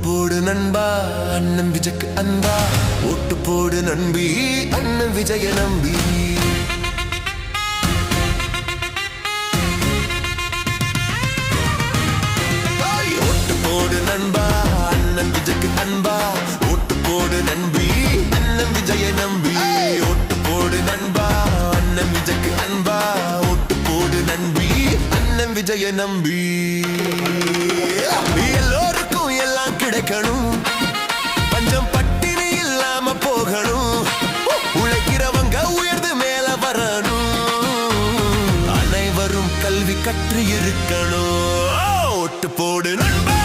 போடு நண்பா அண்ணன் விஜய்க்கு அன்பா, ஓட்டு போடு நம்பி அண்ணன் விஜய நம்பி. ஓட்டு போடு நண்பா அண்ணன் விஜய்க்கு அன்பா, ஓட்டு போடு நம்பி அண்ணன் விஜய நம்பி. ஓட்டு போடு நண்பா அண்ணன் விஜய்க்கு அன்பா, ஓட்டு போடு நம்பி அண்ணன் விஜய நம்பி. எல்லோருக்கும் எல்லாம் கிடைக்கணும், பஞ்சம் பட்டினி இல்லாம போகணும், உழைக்கிறவங்க உயர்ந்து மேல வரணும், அனைவரும் கல்வி கற்று இருக்கணும். ஓட்டு போடு நண்பா.